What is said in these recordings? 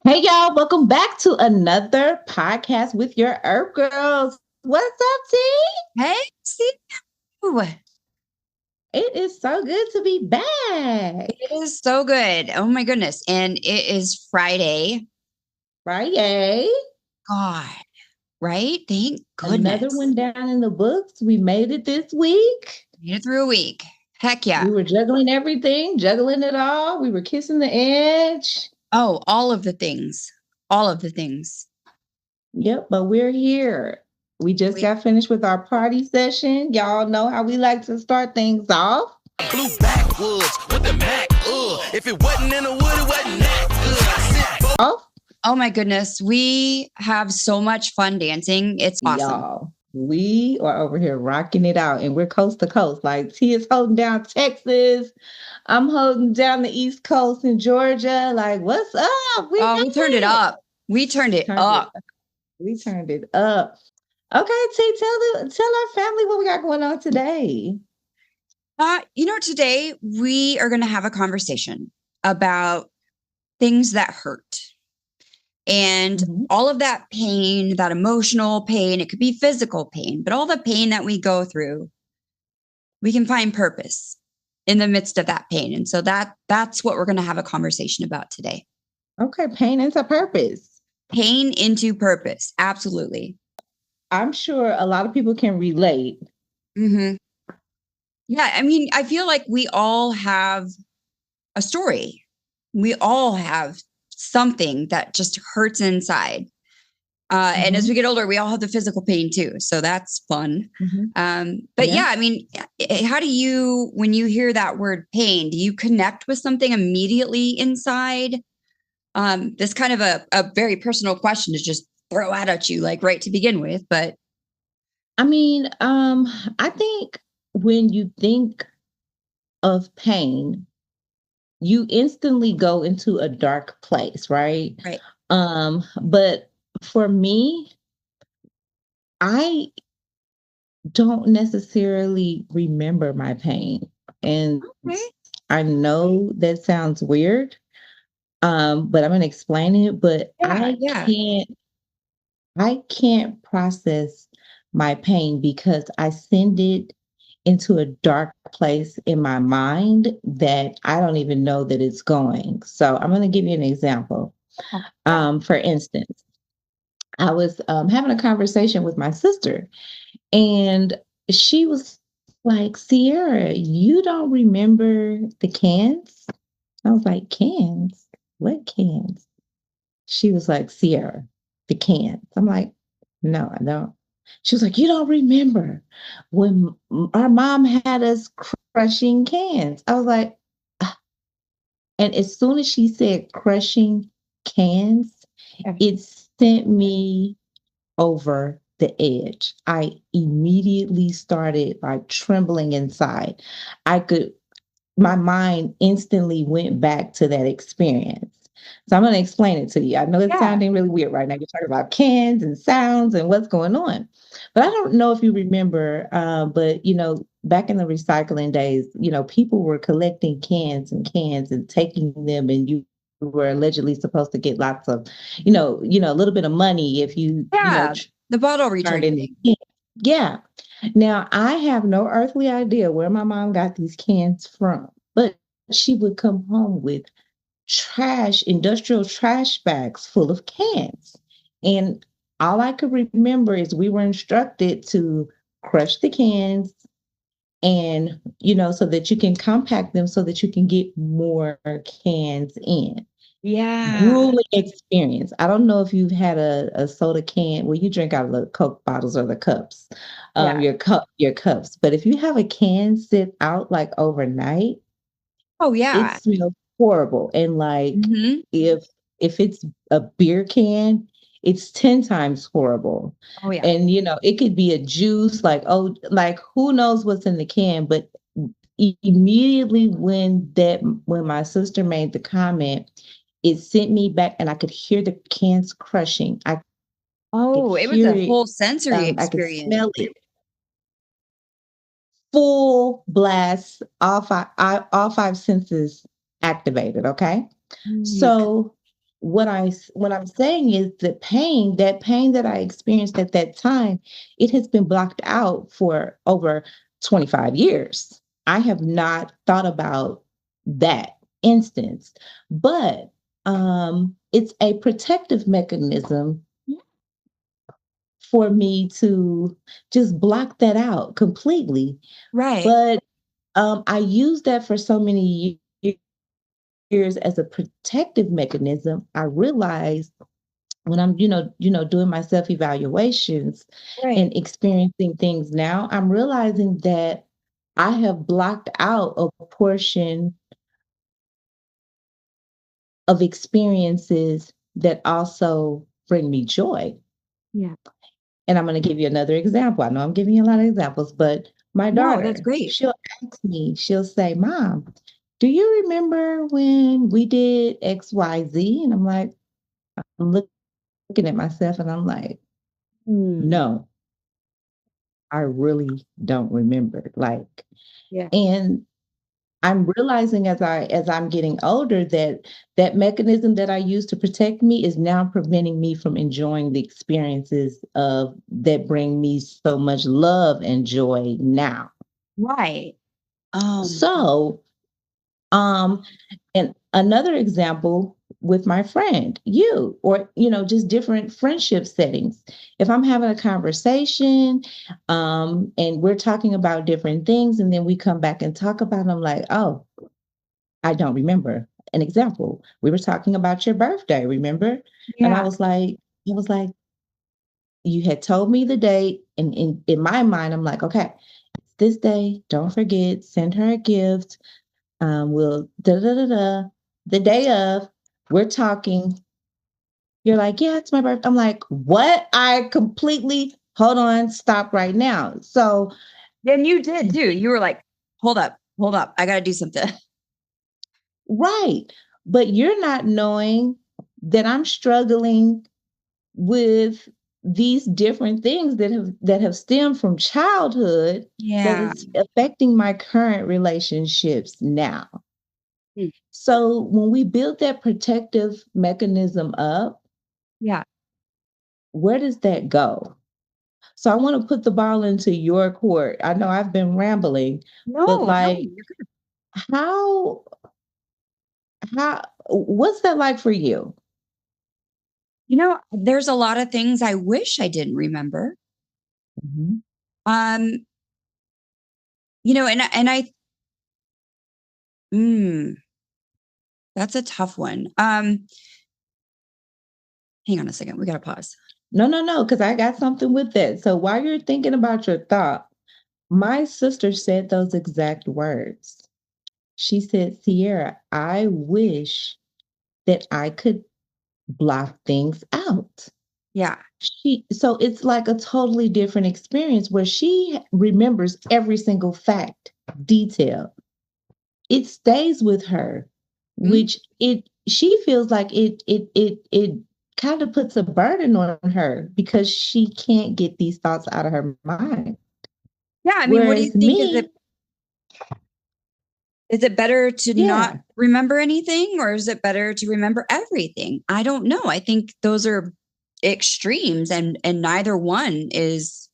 Hey y'all, welcome back to another podcast with your Earth Girls. What's up, T? Hey, see, Ooh, It is so good to be back. it is so good. Oh my goodness. And it is Friday. Right? Yay. God, right? Thank Another goodness. one down in the books. We made it this week. Made it through a week. Heck yeah. We were juggling everything, juggling it all. We were kissing the edge. Oh, all of the things. All of the things. Yep, but we're here. We just We, got finished with our party session. Y'all know how we like to start things off. Blue backwoods with the Mac. If it wasn't in the wood, it wasn't that good. I sit Off, oh my goodness. We have so much fun dancing. It's awesome. y'all. We are over here rocking it out, and we're coast to coast. Like T is holding down Texas. I'm holding down the East Coast in Georgia. Like, what's up? We Oh, got we turned it it. up. We turned it Turned it. up. We turned it up. Okay, T, tell our family what we got going on today. Today we are going to have a conversation about things that hurt. And Mhm. all of that pain, that emotional pain, it could be physical pain, but all the pain that we go through, we can find purpose in the midst of that pain. And so that's what we're going to have a conversation about today. Okay, pain into purpose. Pain into purpose. Absolutely. I'm sure a lot of people can relate. Mm-hmm. Yeah. I mean, I feel like we all have a story. We all have something that just hurts inside. And as we get older, we all have the physical pain too. So that's fun. Mhm. But Yeah. yeah, I mean, how do you, when you hear that word pain, do you connect with something immediately inside? This kind of a very personal question to just throw out at you, like right to begin with. But I mean, I think when you think of pain, you instantly go into a dark place, right? right. But for me, I don't necessarily remember my pain. And Okay. I know that sounds weird, but I'm gonna explain it. But Yeah. Yeah. I can't process my pain because I send it into a dark place in my mind that I don't even know that it's going. So I'm gonna give you an example. Yeah. For instance, I was having a conversation with my sister, and she was like, Sierra, you don't remember the cans? I was like, cans? What cans? She was like, Sierra, the cans. I'm like, no, I don't. She was like, you don't remember when our mom had us crushing cans. I was like, "Ah." And as soon as she said crushing cans, it sent me over the edge. I immediately started like trembling inside. I could, my mind instantly went back to that experience. So I'm going to explain it to you. I know it's Yeah. sounding really weird right now. You're talking about cans and sounds and what's going on. But I don't know if you remember, but back in the recycling days, people were collecting cans and taking them, and you were allegedly supposed to get lots of, a little bit of money if Yeah. The bottle turned return in the thing. can. Yeah. Now I have no earthly idea where my mom got these cans from, but she would come home with trash, industrial trash bags full of cans. And all I could remember is we were instructed to crush the cans and, so that you can compact them so that you can get more cans in. Yeah. Grueling experience. I don't know if you've had a soda can. Well, you drink out of the Coke bottles or the cups, Yeah. your cups. But if you have a can sit out like overnight, Oh, it yeah. smells horrible. And like Hmm. if it's a beer can, it's 10 times horrible. Oh, yeah. And it could be a juice, like, oh, like who knows what's in the can, but immediately when my sister made the comment, it sent me back and I could hear the cans crushing. I could Oh, it was hear a it. whole sensory I could experience. smell it. Full blast, all five senses activated. Okay. Oh my So what I'm saying is that pain that I experienced at that time, it has been blocked out for over 25 years. I have not thought about that instance, but it's a protective mechanism for me to just block that out completely. Right. But I use that for so many years as a protective mechanism. I realized when I'm, doing my self evaluations Right. and experiencing things now, I'm realizing that I have blocked out a portion of experiences that also bring me joy. Yeah. And I'm going to give you another example. I know I'm giving you a lot of examples, but my No, that's daughter, great. she'll ask me, she'll say, Mom, do you remember when we did XYZ? And I'm like, I'm looking at myself and I'm like, Hmm. no, I really don't remember. Like, Yeah. and I'm realizing as I'm getting older that that mechanism that I used to protect me is now preventing me from enjoying the experiences of that bring me so much love and joy now. Right. Oh my God. So, um, and another example with my friend, you, or just different friendship settings. If I'm having a conversation, and we're talking about different things, and then we come back and talk about them, like, oh, I don't remember. An example, we were talking about your birthday, remember? And Yeah. I was like, you had told me the date, and in my mind, I'm like, okay, it's this day. Don't forget, send her a gift. We'll da da da da. The day of, we're talking. You're like, yeah, it's my birthday. I'm like, what? I completely hold on, stop right now. So Then you did too. You were like, hold up, hold up. I got to do something. right, but you're not knowing that I'm struggling with these different things that have stemmed from childhood that Yeah. is affecting my current relationships now. Mm. So when we build that protective mechanism up, Yeah. where does that go? So I want to put the ball into your court. I know I've been rambling, but No, no, like, you're good. how what's that like for you? There's a lot of things I wish I didn't remember. Mhm. Um, and I mm, that's a tough one. Hang on a second. We got to pause. No, no, no, because I got something with that. So while you're thinking about your thought, my sister said those exact words. She said, Sierra, I wish that I could block things out. Yeah. So it's like a totally different experience where she remembers every single fact, detail. It stays with her, Mm. which it she feels like it kind of puts a burden on her because she can't get these thoughts out of her mind. Yeah. I mean, what do you Whereas think? Is it me, is it better to not yeah. remember anything, or is it better to remember everything? I don't know. I think those are extremes, and neither one is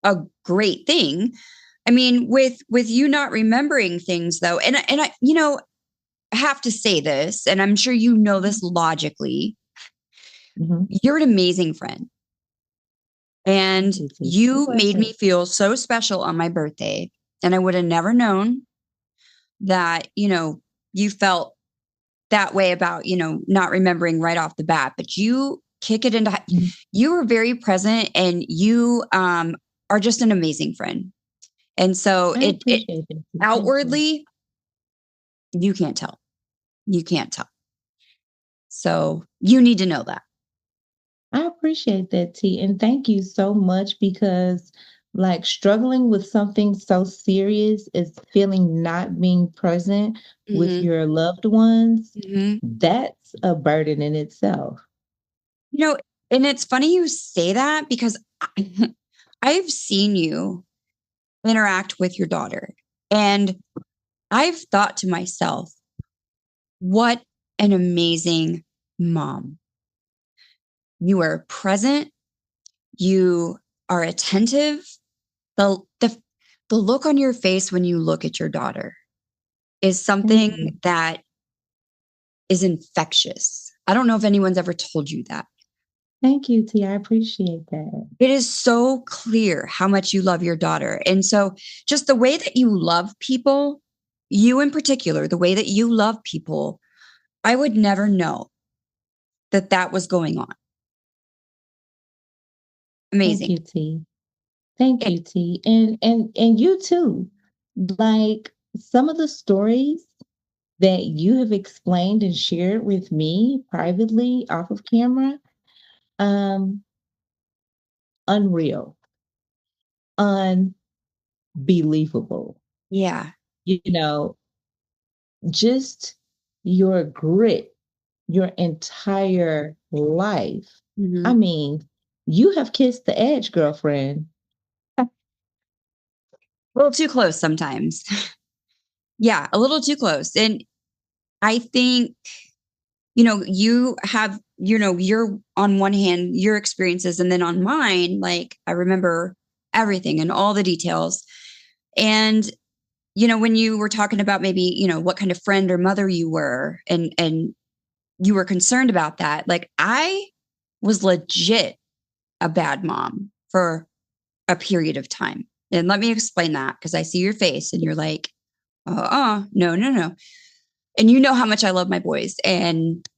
a great thing. I mean, with you not remembering things though, and I have to say this, and I'm sure you know this logically. Mhm. You're an amazing friend, and Thank you, T. you made me feel so special on my birthday, and I would have never known that you felt that way about not remembering right off the bat, but you kick it into Mhm. you were very present, and you are just an amazing friend. And so I it appreciate it. Thank you. outwardly, you can't tell. You can't tell. So you need to know that. I appreciate that, T. And thank you so much because, like, struggling with something so serious as feeling not being present with Hmm. your loved ones, Hmm. that's a burden in itself. You know, and it's funny you say that because I've seen you interact with your daughter, and I've thought to myself, what an amazing mom. You are present. You are attentive. The, the, the look on your face when you look at your daughter is something that is infectious. I don't know if anyone's ever told you that. Thank you, Tee. I appreciate that. It is so clear how much you love your daughter. And so just the way that you love people, you in particular, the way that you love people, I would never know that that was going on. Amazing. Thank you, Tee. Thank you, Tee. And you too. Like some of the stories that you have explained and shared with me privately off of camera, unreal, unbelievable. Yeah. You know, just your grit, your entire life. Mm-hmm. I mean, you have kissed the edge, girlfriend. A little too close sometimes. Yeah, a little too close. And I think, you have, you're on one hand, your experiences, and then on mine, like I remember everything and all the details. And, when you were talking about maybe, what kind of friend or mother you were and you were concerned about that, like I was legit a bad mom for a period of time. And let me explain that because I see your face and you're like, no, no, no. And you know how much I love my boys and,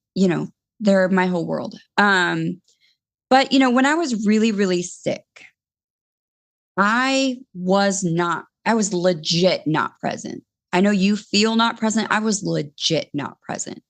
they're my whole world. But, when I was really, really sick, I was legit not present. I know you feel not present. I was legit not present.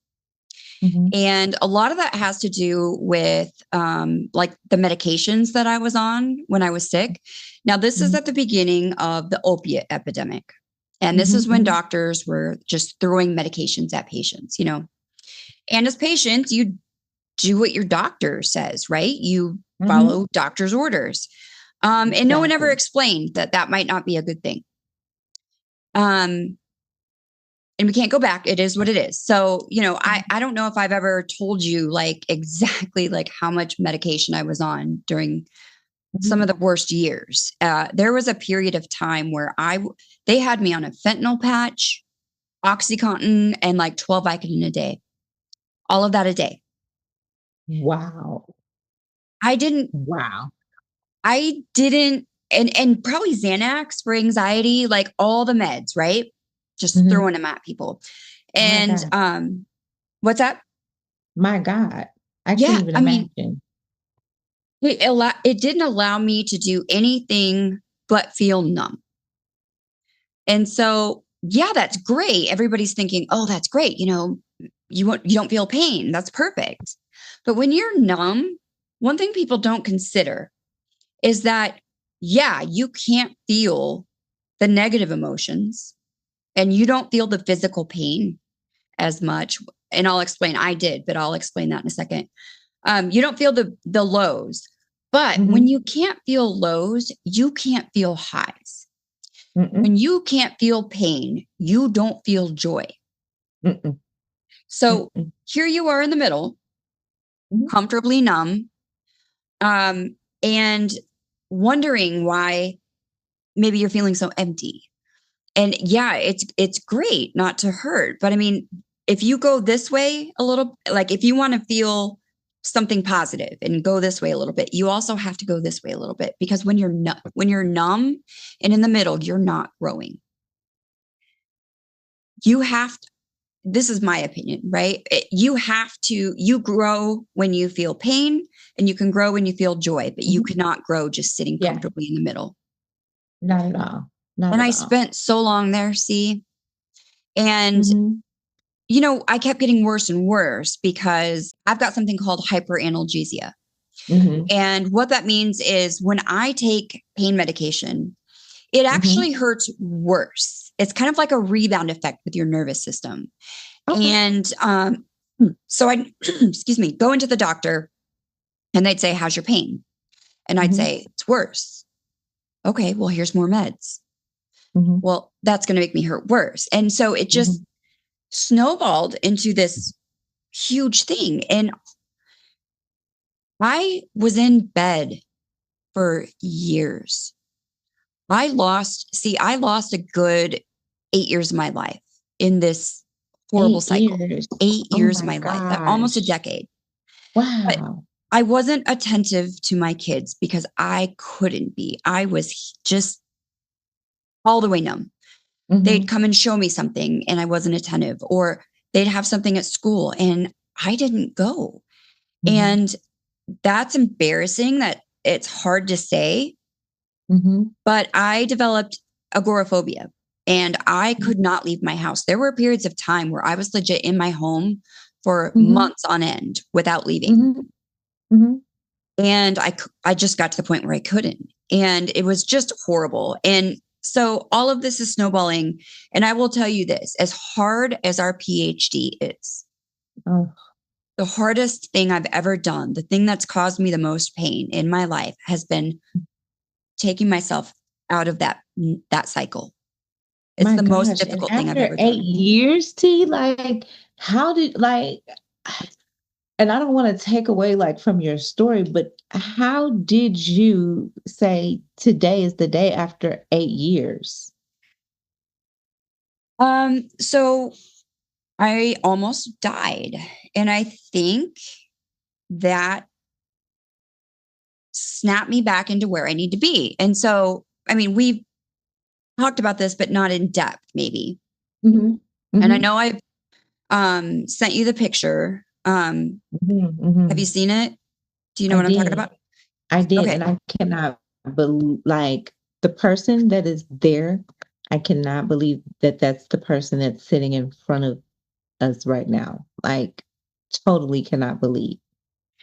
Mm-hmm. And a lot of that has to do with like the medications that I was on when I was sick. Now, this is at the beginning of the opiate epidemic. And this is when doctors were just throwing medications at patients, And as patients, you do what your doctor says, right? You follow doctor's orders. And no one ever explained that that might not be a good thing. And we can't go back. It is what it is. So, I don't know if I've ever told you like exactly like how much medication I was on during some of the worst years. There was a period of time where they had me on a fentanyl patch, OxyContin, and like 12 Vicodin a day. All of that a day. Wow. Wow. I didn't, and probably Xanax for anxiety, like all the meds, right? Just throwing them at people. And what's that? My God. I can't even imagine. It didn't allow me to do anything but feel numb. And so, yeah, that's great. Everybody's thinking, oh, that's great. You don't feel pain. That's perfect. But when you're numb, one thing people don't consider is that, yeah, you can't feel the negative emotions and you don't feel the physical pain as much. And I'll explain, I did, but I'll explain that in a second. You don't feel the lows, but when you can't feel lows, you can't feel highs. When you can't feel pain, you don't feel joy. So here you are in the middle, comfortably numb, and wondering why maybe you're feeling so empty. And yeah, it's great not to hurt. But I mean, if you go this way a little, like if you want to feel something positive and go this way a little bit, you also have to go this way a little bit, because when you're numb and in the middle, you're not growing. You have to, this is my opinion, right? You grow when you feel pain, and you can grow when you feel joy, but you cannot grow just sitting comfortably in the middle. Not at all. I spent so long there, Cee. And, I kept getting worse and worse because I've got something called hyperanalgesia. And what that means is when I take pain medication, it actually hurts worse. It's kind of like a rebound effect with your nervous system. And so I, excuse me, go into the doctor and they'd say, how's your pain? And I'd say, it's worse. Okay, well, here's more meds. Well, that's going to make me hurt worse. And so it just snowballed into this huge thing. And I was in bed for years. I lost a good 8 years of my life in this horrible 8 cycle. years. 8 years of My my life, almost a gosh. decade. But Wow. I wasn't attentive to my kids because I couldn't be. I was just all the way numb. They'd Mhm. come and show me something and I wasn't attentive, or they'd have something at school and I didn't go. Mhm. And that's embarrassing that it's hard to say, Mhm. but I developed agoraphobia and I Mhm. could not leave my house. There were periods of time where I was legit in my home for Mhm. months on end without leaving. Mhm. Mhm. And I just got to the point where I couldn't. And it was just horrible. And so all of this is snowballing. And I will tell you this, as hard as our PhD is, Oh, the hardest thing I've ever done, the thing that's caused me the most pain in my life has been taking myself out of that cycle. It's my the most gosh. And difficult thing I've after ever 8 done. years, T, like, how did like and I don't want to take away like from your story, but how did you say today is the day after 8 years? So I almost died. And I think that snapped me back into where I need to be. And so, I mean, we've talked about this, but not in depth, maybe. Mhm. And I Mhm. know I've sent you the picture. Mhm. Have you Mhm. seen it? Do you know I what I'm talking did. about? I did, Okay. and I cannot believe like the person that is there. I cannot believe that that's the person that's sitting in front of us right now. Like, totally cannot believe.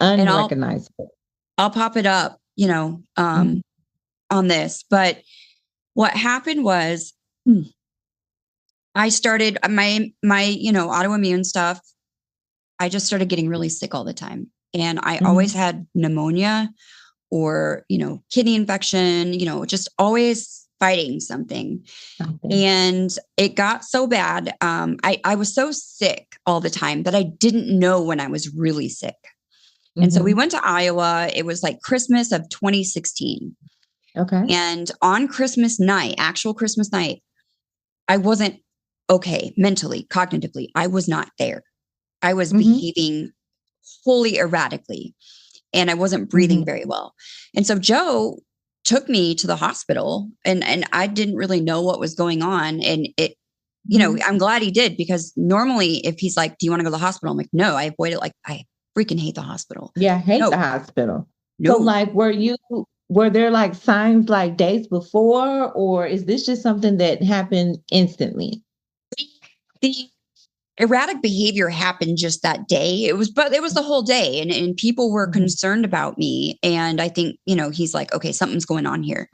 And Unrecognizable. I'll pop it up, Mhm. on this. But what happened was I started my autoimmune stuff. I just started getting really sick all the time. And I always Mhm. had pneumonia or, kidney infection, just always fighting something. Something. And it got so bad. I was so sick all the time that I didn't know when I was really sick. And so we Mhm. went to Iowa. It was like Christmas of 2016. Okay. And on Christmas night, actual Christmas night, I wasn't okay mentally, cognitively. I was not there. I was Mhm. behaving wholly erratically and I wasn't breathing Mhm. very well. And so Joe took me to the hospital and I didn't really know what was going on. And Mhm. I'm glad he did because normally if he's like, do you want to go to the hospital? I'm like, no, I avoid it. Like I freaking hate the hospital. Yeah, I hate the No, hospital. So, no. like, were there like signs like days before, or is this just something that happened instantly? The erratic behavior happened just that day. But it was the whole day. And people were Mhm. concerned about me. And I think, he's like, okay, something's going on here.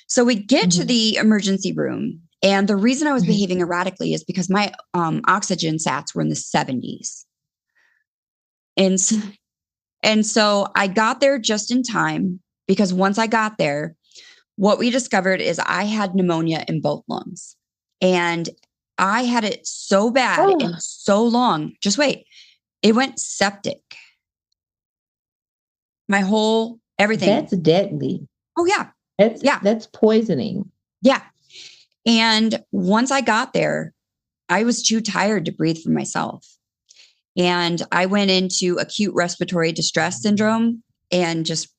So we get to Mhm. the emergency room. And the reason I was Mhm. behaving erratically is because my oxygen sats were in the 70s. And, s- and so I got there just in time because once I got there, what we discovered is I had pneumonia in both lungs. And I had it so bad Oh, and so long. Just wait. It went septic. My whole everything. that's deadly. Oh yeah. That's Yeah. that's poisoning. Yeah. And once I got there, I was too tired to breathe for myself. And I went into acute respiratory distress syndrome and just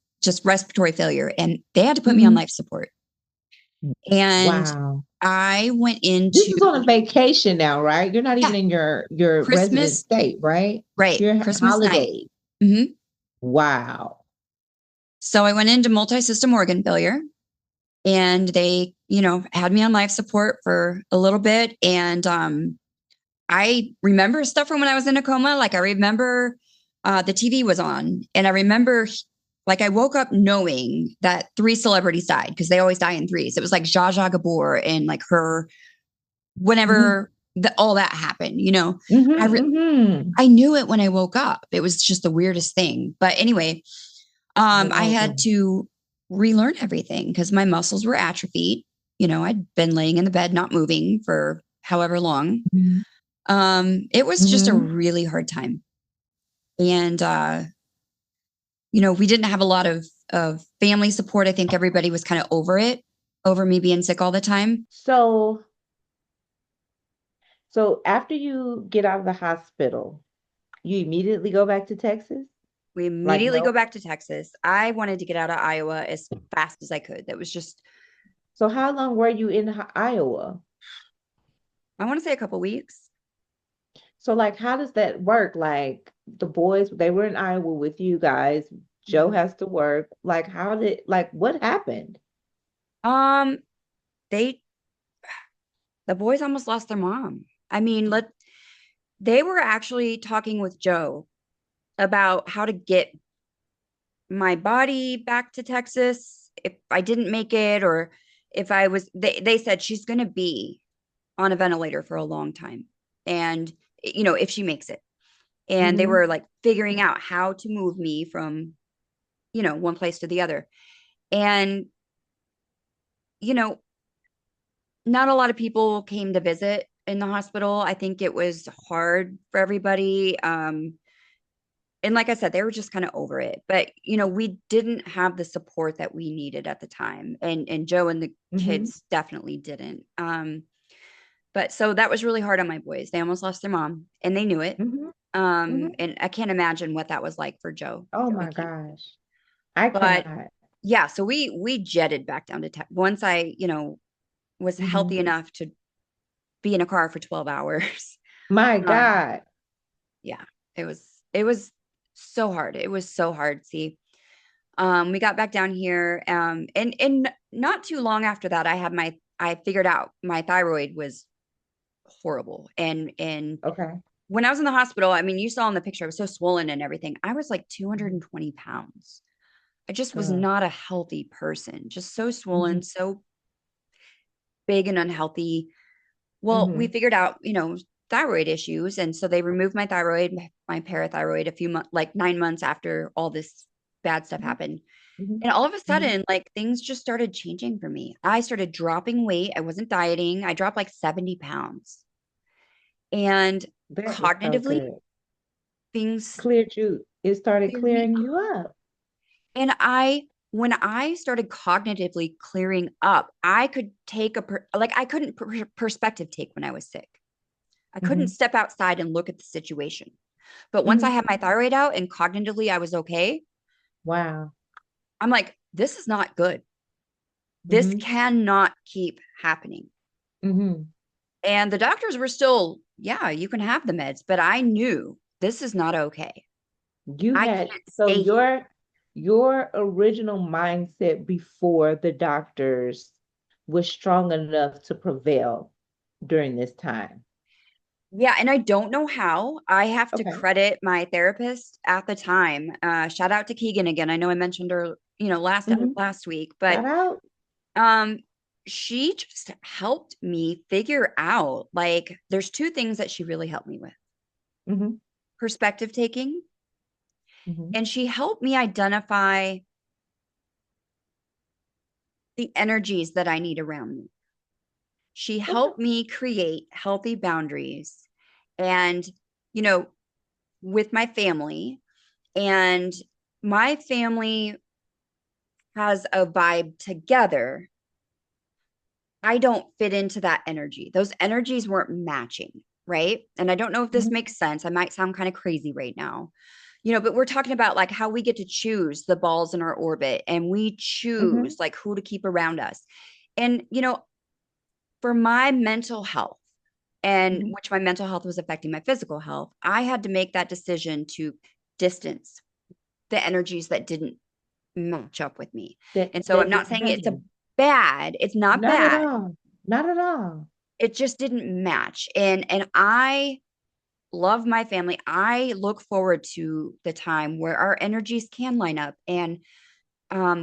respiratory failure. And they had to put me on Mhm. life support. And Wow. I went This into is on a vacation now, right? You're not yeah, even in your resident Christmas, state, right? right? Your Christmas night. holiday. hmm Wow. So I went into multi-system organ failure and they, had me on life support for a little bit. And I remember stuff from when I was in a coma. Like I remember the TV was on, and I remember like I woke up knowing that 3 celebrities died because they always die in threes. It was like Zsa Zsa Gabor and like her Mhm. whenever all that happened. Mhm. I re- Mhm. I knew it when I woke up. It was just the weirdest thing. But anyway, I had Whoa. to relearn everything because my muscles were atrophied. I'd been laying in the bed, not moving for however long. Mhm. It was just a Mhm. really hard time. And we didn't have a lot of family support. I think everybody was kind of over me being sick all the time. So after you get out of the hospital, you immediately go back to Texas? We Like, immediately go no. back to Texas. I wanted to get out of Iowa as fast as I could. That was just, So how long were you in Iowa? I want to say a couple weeks. So like, how does that work? Like the boys, they were in Iowa with you guys. Joe Mhm. has to work. Like, what happened? Um, they the boys almost lost their mom. I mean, they were actually talking with Joe about how to get my body back to Texas if I didn't make it, or if I was, they said she's going to be on a ventilator for a long time. And, if she makes it. And they Mm-hmm. were like figuring out how to move me from, one place to the other. And, you know, not a lot of people came to visit in the hospital. I think it was hard for everybody. And like I said, they were just kind of over it. But we didn't have the support that we needed at the time, and Joe and the Mm-hmm. kids definitely didn't. But so that was really hard on my boys. They almost lost their mom, and they knew it. Mm-hmm. Mm-hmm. And I can't imagine what that was like for Joe. Oh I my can't. gosh. I But cannot. yeah, so we jetted back down to once I was Mm-hmm. healthy enough to be in a car for 12 hours. My Um, God. yeah, it was so hard. It was so hard. See, we got back down here, and not too long after that, I figured out my thyroid was horrible. And Okay. when I was in the hospital, I mean, you saw in the picture, I was so swollen and everything. I was like 220 pounds. I just was Girl. not a healthy person, just so Mm-hmm. swollen, so big and unhealthy. Well, we Mm-hmm. figured out, thyroid issues. And so they removed my thyroid, my parathyroid, a few months, like 9 months after all this bad stuff happened. Mm-hmm. And all of a Mm-hmm. sudden, like things just started changing for me. I started dropping weight. I wasn't dieting. I dropped like 70 pounds. And That is so cognitively, good. things Cleared you. It started cleared me clearing up. you up. And when I started cognitively clearing up, I could take I couldn't perspective take when I was sick. I couldn't Mm-hmm. step outside and look at the situation. But once I Mm-hmm. had my thyroid out and cognitively I was okay, Wow. I'm like, this is not good. This Mm-hmm. cannot keep happening. Mm-hmm. And the doctors were still, yeah, you can have the meds, but I knew this is not okay. You I had can't so stay here. your original mindset before the doctors was strong enough to prevail during this time. Yeah, and I don't know how. I have to Okay. credit my therapist at the time. Shout out to Keegan again. I know I mentioned her, Hmm. last week, but Shout out. um, she just helped me figure out, like, there's two things that she really helped me with: Hmm. perspective taking, Hmm. and she helped me identify the energies that I need around me. She Okay. helped me create healthy boundaries, and you know with my family. And my family has a vibe together. I don't fit into that energy. Those energies weren't matching, right? And I don't know if this Hmm. makes sense. I might sound kind of crazy right now. But we're talking about like how we get to choose the balls in our orbit, and we Hmm. choose like who to keep around us. And for my mental health, and Hmm. which my mental health was affecting my physical health, I had to make that decision to distance the energies that didn't match up with me. And so I'm That not didn't saying it's a resonate. bad, it's not Not at bad. all. Not at all. It just didn't match. And I love my family. I look forward to the time where our energies can line up, and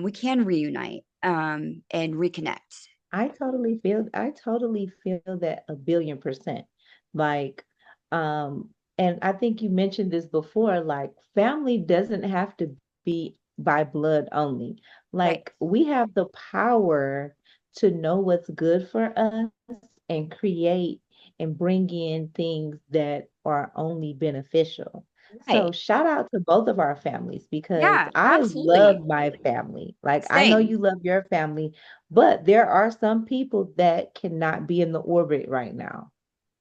we can reunite, and reconnect. I totally feel that 1,000,000,000%. Like, and I think you mentioned this before, like family doesn't have to be by blood only. Right. Like we have the power to know what's good for us and create and bring in things that are only beneficial. So Right. shout out to both of our families because Yeah, I absolutely. love my family. Like I know Same. you love your family, but there are some people that cannot be in the orbit right now.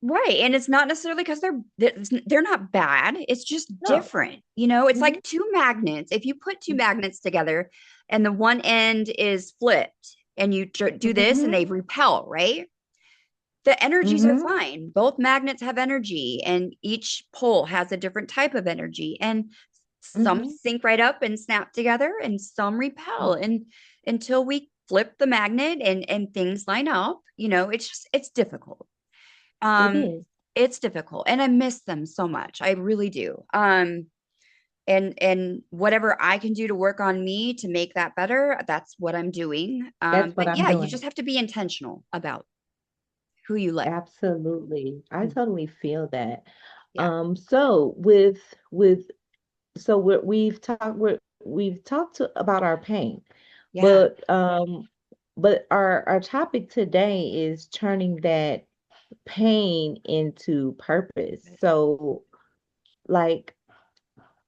Right. And it's not necessarily because they're not bad. It's just No. different. You know, it's Hmm. like two magnets. If you put two magnets together and the one end is flipped and you do this and Hmm. they repel, right? The energies are Hmm. fine. Both magnets have energy and each pole has a different type of energy. And some Hmm. sync right up and snap together and some repel. And until we flip the magnet and things line up, you know, it's difficult. It um is. it's difficult and I miss them so much, I really do. And whatever I can do to work on me to make that better, that's what I'm doing. That's what But I'm yeah, you doing. just have to be intentional about who you let. Absolutely. I Mhm. totally feel that. Yeah, So with so we've talked about our pain, yeah, but our topic today is turning that pain into purpose. So like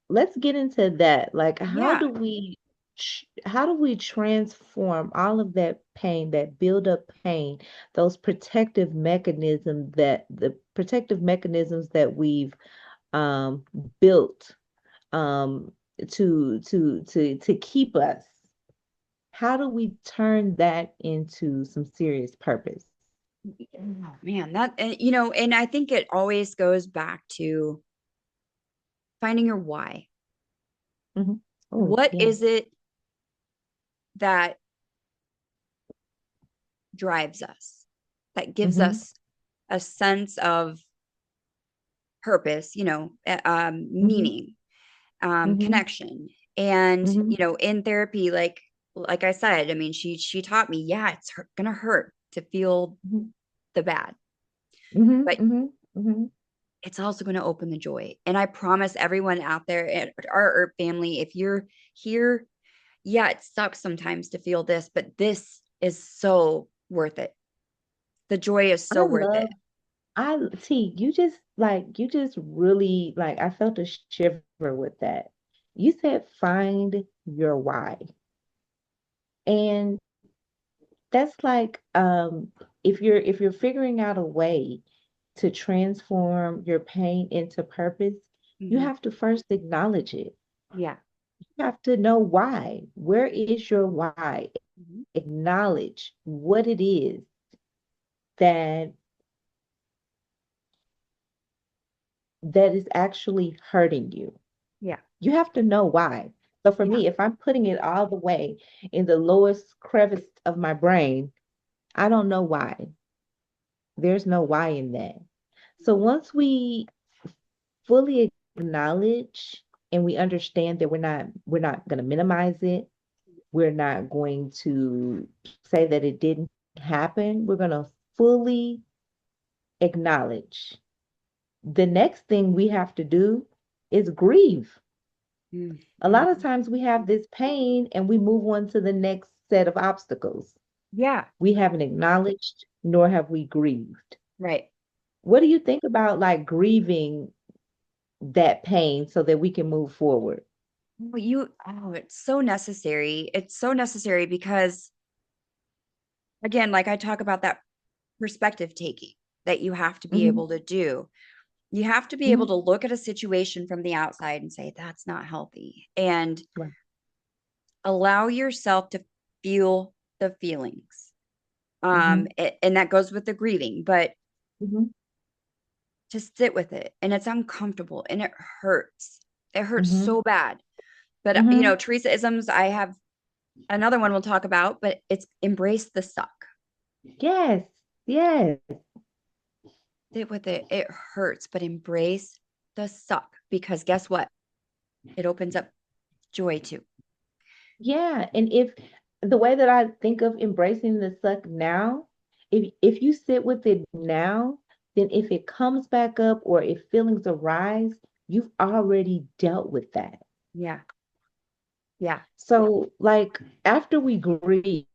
let's get into that. Like yeah, how do we transform all of that pain, that build up pain, those protective mechanisms that we've um built um to keep us. How do we turn that into some serious purpose? oh, man, that you know, and I think it always goes back to finding your why. Hmm. Oh, What yeah. is it that drives us, that gives Hmm. us a sense of purpose, you know, Hmm. meaning, Hmm. connection. And Hmm. you know, in therapy, like I said, I mean, she taught me, yeah, it's gonna hurt to feel Hmm. the bad, Hmm. but Hmm. Hmm. it's also going to open the joy. And I promise everyone out there at our ERP family, if you're here, yeah, it sucks sometimes to feel this, but this is so worth it. The joy is so I worth it. love you just really like I felt a shiver with that. You said find your why. And that's like if you're figuring out a way to transform your pain into purpose, you Mhm. have to first acknowledge it. Yeah. You have to know why. Where is your why? Mhm. Acknowledge what it is that is actually hurting you. Yeah. You have to know why. So for Yeah. me, if I'm putting it all the way in the lowest crevice of my brain, I don't know why. There's no why in that. So once we fully acknowledge and we understand that we're not going to minimize it, we're not going to say that it didn't happen. We're going to fully acknowledge. The next thing we have to do is grieve. Mm, A lot of mhm. times we have this pain and we move on to the next set of obstacles. Yeah. We haven't acknowledged, nor have we grieved. Right. What do you think about like grieving that pain so that we can move forward? It's so necessary. It's so necessary because, again, like I talk about that perspective taking that you have to be Hmm. able to do. You have to be able Hmm. to look at a situation from the outside and say, that's not healthy, and Right. allow yourself to feel the feelings. Hmm. And that goes with the grieving, but Hmm. just sit with it. And it's uncomfortable and it hurts. It hurts Hmm. so bad. But, you Hmm. know, Teresa isms, I have another one we'll talk about, but it's embrace the suck. Yes. Yes. Sit with it. It hurts, but embrace the suck because guess what? It opens up joy too. Yeah. And if the way that I think of embracing the suck now, if you sit with it now, then if it comes back up or if feelings arise, you've already dealt with that. Yeah. Yeah. So, like after we grieve,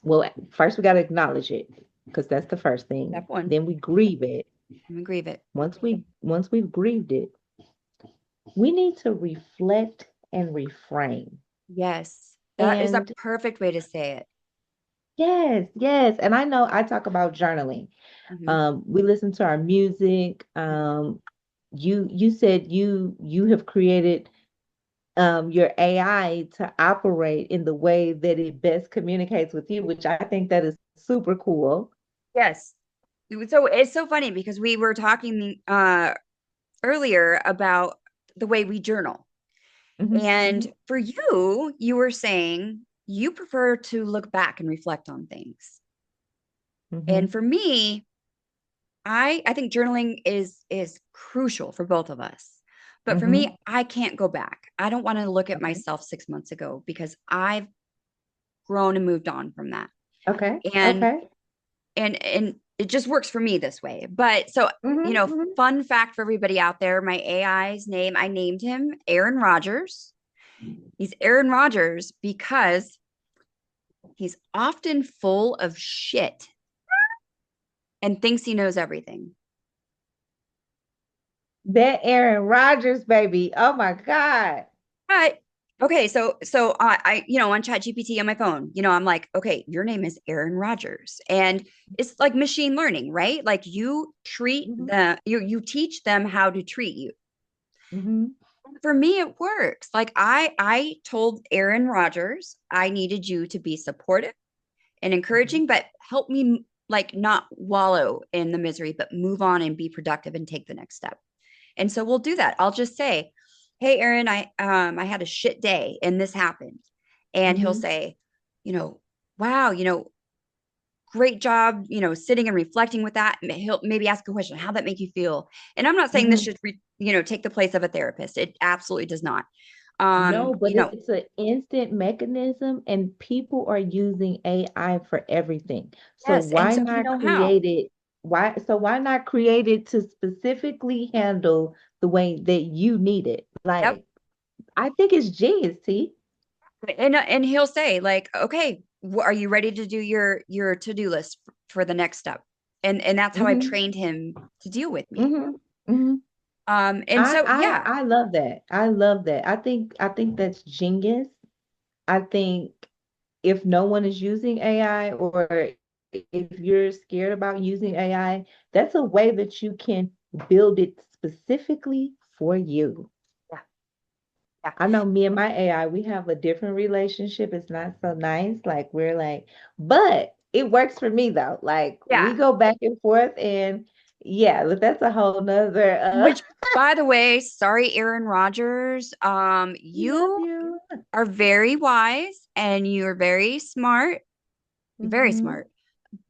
well, first we got to acknowledge it because that's the first thing. Step one. Then we grieve it. I'm gonna grieve it. Once we've grieved it, We need to reflect and reframe. Yes, that is a And perfect way to say it. yes, yes. And I know I talk about journaling. Mhm. We listen to our music. You said you have created your AI to operate in the way that it best communicates with you, which I think that is super cool. Yes. So it's so funny because we were talking earlier about the way we journal. Hmm. And Hmm. for you, you were saying you prefer to look back and reflect on things. And Hmm. for me, I think journaling is crucial for both of us. But for me, Hmm. I can't go back. I don't want to look at Okay. myself 6 months ago because I've grown and moved on from that. Okay. And Okay. and it just works for me this way. But so, Hmm. Hmm. fun fact for everybody out there, my AI's name, I named him Aaron Rodgers. He's Aaron Rodgers because he's often full of shit and thinks he knows everything. That Aaron Rodgers, baby. Oh my God. But okay, so I on ChatGPT on my phone, I'm like, okay, your name is Aaron Rodgers, and it's like machine learning, right? Like Hmm. you teach them how to treat you. Hmm. For me, it works. Like I told Aaron Rodgers I needed you to be supportive and encouraging, but help me like not wallow in the misery, but move on and be productive and take the next step. And so we'll do that. I'll just say, "Hey, Aaron, I had a shit day and this happened," and he'll Hmm. say, "Wow, great job, sitting and reflecting with that." He'll maybe ask a question, "How'd that make you feel?" And I'm not saying this Hmm. should, take the place of a therapist. It absolutely does not. No, You but know, it's an instant mechanism, and people are using AI for everything. So yes, and why so we not know how. create it? Why not create it to specifically handle the way that you need it? Yep. Like, I think it's genius, T. And he'll say like, "Okay, are you ready to do your to-do list for the next step?" And that's how I've Hmm. trained him to deal with me. Hmm. Hmm. And so yeah, I love that. I love that. I think that's genius. I think if no one is using AI, or if you're scared about using AI, that's a way that you can build it specifically for you. yeah, yeah, I know me and my AI, we have a different relationship. It's not so nice. Like we're like, but it works for me though. Like we yeah. go back and forth, and yeah, but that's a whole nother Which, by the way, sorry, Aaron Rodgers, love you you. are very wise and you're very Hmm. smart,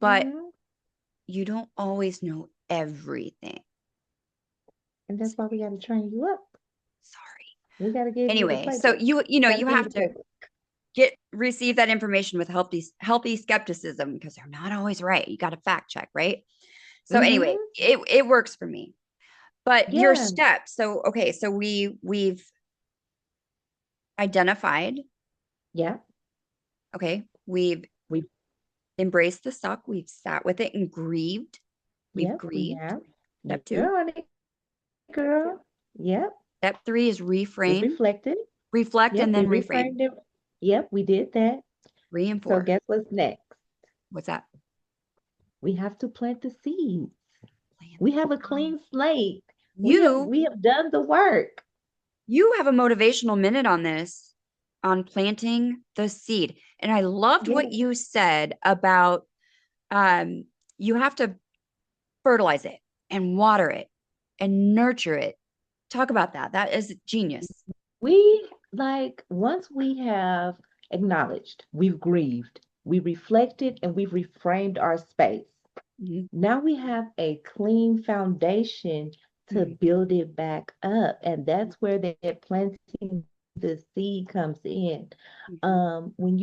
but Hmm. you don't always know everything. And that's why we got to train you up. Sorry. We got to give you the Anyway, so playbook. Got to you give you have the to playbook. receive that information with healthy skepticism because they're not always right. You got to fact check, right? So anyway, Hmm. it works for me. But your Yeah. steps, so okay, so we've identified, Yeah. okay, we've We embraced the suck, we've sat with it and grieved. We've Yep, we grieved. have. Step You're two. on it, girl. Yep. Step three is We've reframe, reflected. reflect, Yep, and we then reframe. reframed it. Yep, we did that. Three and So four. guess what's next? What's that? We have to plant the seeds. Plant We the have a seed. clean slate. We have You we have done the work. you have a motivational minute on this, on planting the seed. And I loved what Yes. you said about um, you have to fertilize it and water it and nurture it. Talk about that. That is genius. We like once we have acknowledged, we've grieved, we reflected, and we've reframed our space. Mhm. Now we have a clean foundation to Mhm. build it back up. And that's where that planting the seed comes in. Mhm. When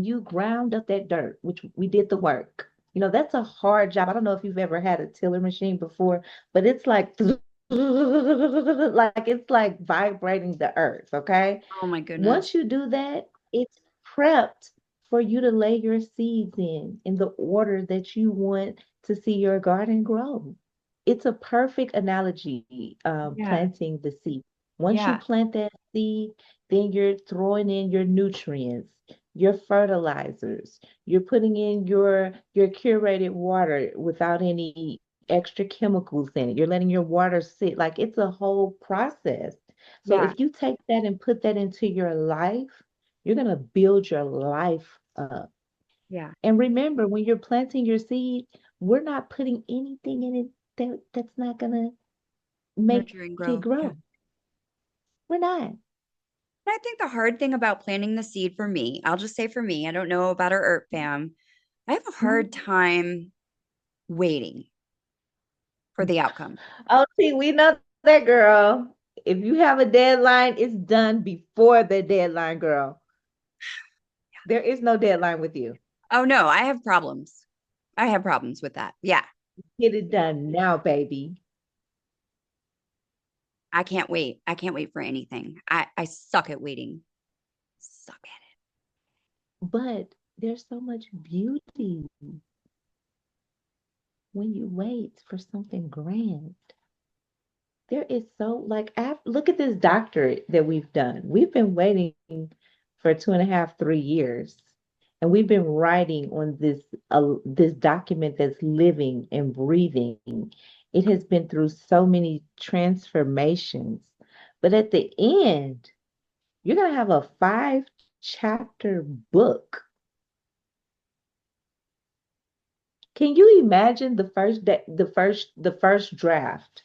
you ground up that dirt, which we did the work, that's a hard job. I don't know if you've ever had a tiller machine before, but it's like, like it's like vibrating the earth, okay? Oh my Once goodness. you do that, it's prepped for you to lay your seeds in the order that you want to see your garden grow. It's a perfect analogy, Yeah. planting the seed. Once you Yeah. plant that seed, then you're throwing in your nutrients, your fertilizers, you're putting in your curated water without any extra chemicals in it. You're letting your water sit like it's a whole process. So Yeah. if you take that and put that into your life, you're going to build your life up. Yeah. And remember, when you're planting your seed, we're not putting anything in it that's not going to make Nurture and it grow. grow. Yeah. We're not. I think the hard thing about planting the seed for me, I'll just say for me, I don't know about our ERP fam. I have a hard Mhm. time waiting for the outcome. Oh, see, we know that, girl. If you have a deadline, it's done before the deadline, girl. There is no deadline with you. Oh no, I have problems. I have problems with that. Yeah. Get it done now, baby. I can't wait. I can't wait for anything. I suck at waiting. Suck at But there's so much beauty when you wait for something grand. There is so like look at this doctorate that we've done. We've been waiting for 2.5, 3 years, and we've been writing on this document that's living and breathing. It has been through so many transformations, but at the end, you're gonna have a 5-chapter book. Can you imagine the first draft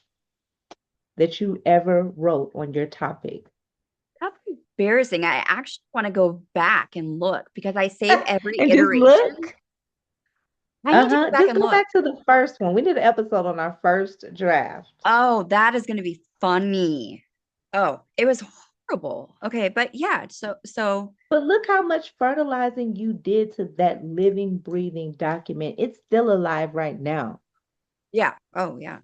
that you ever wrote on your topic? That's embarrassing. I actually want to go back and look because I save every And just iteration. look. I need to go Uh-huh. back Just and go look. back to the first one. We did an episode on our first draft. Oh, that is going to be funny. Oh, it was horrible. Okay, but yeah, so But look how much fertilizing you did to that living, breathing document. It's still alive right now. yeah. Oh, yeah.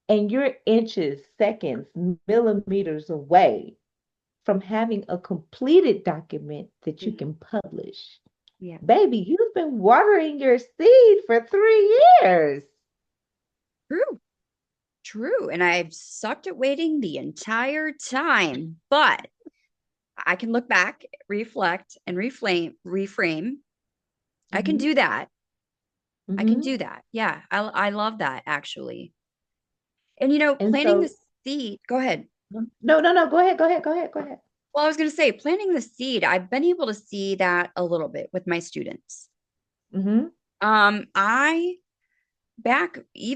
And you're inches, seconds, millimeters away from having a completed document that you Mhm. can publish. Yeah. Baby, you've been watering your seed for 3 years. True. True. And I've sucked at waiting the entire time, but I can look back, reflect, and reframe. I can Hmm. do that. I can Hmm. do that. Yeah. I love that actually. And And planting the so, seed, go ahead. no, no, no, go ahead, go ahead, go ahead, go ahead. Well, I was going to say, planting the seed, I've been able to see that a little bit with my students. Hmm. I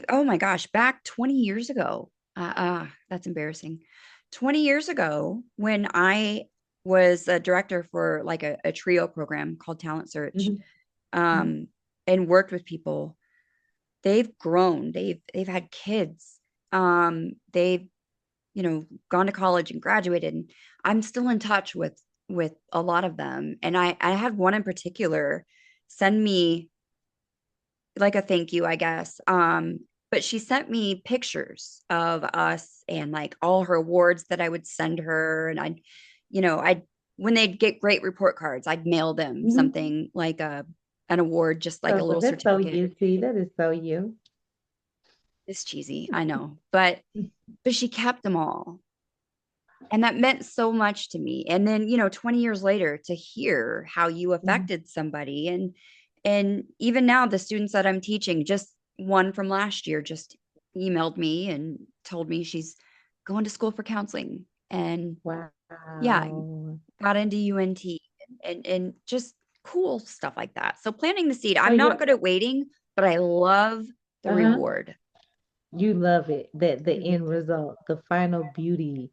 oh my gosh, back 20 years ago. That's embarrassing. 20 years ago, when I was a director for like a trio program called Talent Search, Hmm. um, and worked with people, they've grown, they've had kids, they've gone to college and graduated, and I'm still in touch with a lot of them. And I had one in particular send me like a thank you, I guess. But she sent me pictures of us and like all her awards that I would send her. And I'd when they'd get great report cards, I'd mail them Hmm. something like an award, just like a So little that's so certificate. you. See, that is so you. It's cheesy, I know, but she kept them all. And that meant so much to me. And then 20 years later, to hear how you Mhm. affected somebody, and even now the students that I'm teaching, just one from last year just emailed me and told me she's going to school for counseling, and yeah, Wow. got into UNT, and just cool stuff like that. So planting the seed, So I'm not you're, good at waiting, but I love the uh-huh. reward. You love it. That the Mhm. end result, the final beauty.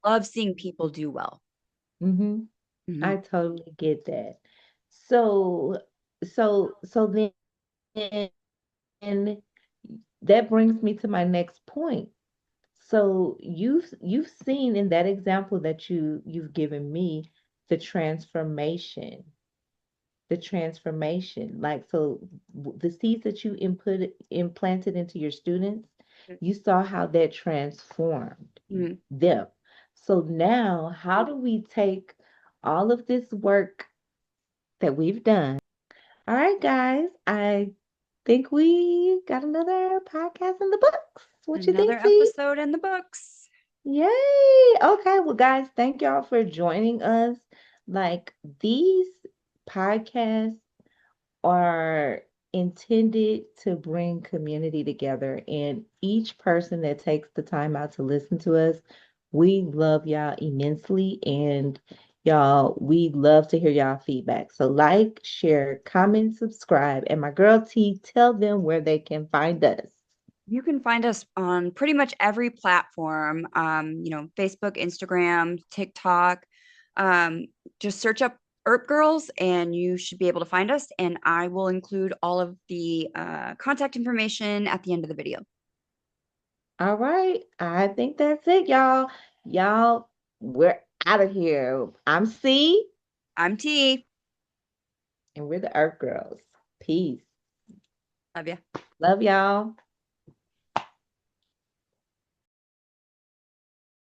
Love seeing people do well. Hmm. I Mhm. totally get that. So, so then that brings me to my next point. So you've seen in that example that you've given me the transformation, like so the seeds that you implanted into your students, you saw how that transformed Mhm. them. So now how do we take all of this work that we've done? All right, guys, I think we got another podcast in the books. What you Another think, T? episode in the books. Yay! Okay, well, guys, thank y'all for joining us. Like, these podcasts are intended to bring community together, and each person that takes the time out to listen to us, we love y'all immensely. And y'all, we love to hear y'all feedback. So, like, share, comment, subscribe. And my girl T, tell them where they can find us. You can find us on pretty much every platform, Facebook, Instagram, TikTok. Um, just search up ERP Girls and you should be able to find us. And I will include all of the contact information at the end of the video. All right. I think that's it, y'all. Y'all, we're out of here. I'm C, I'm T. and we're the Earth Girls. Peace. Love ya. Love y'all.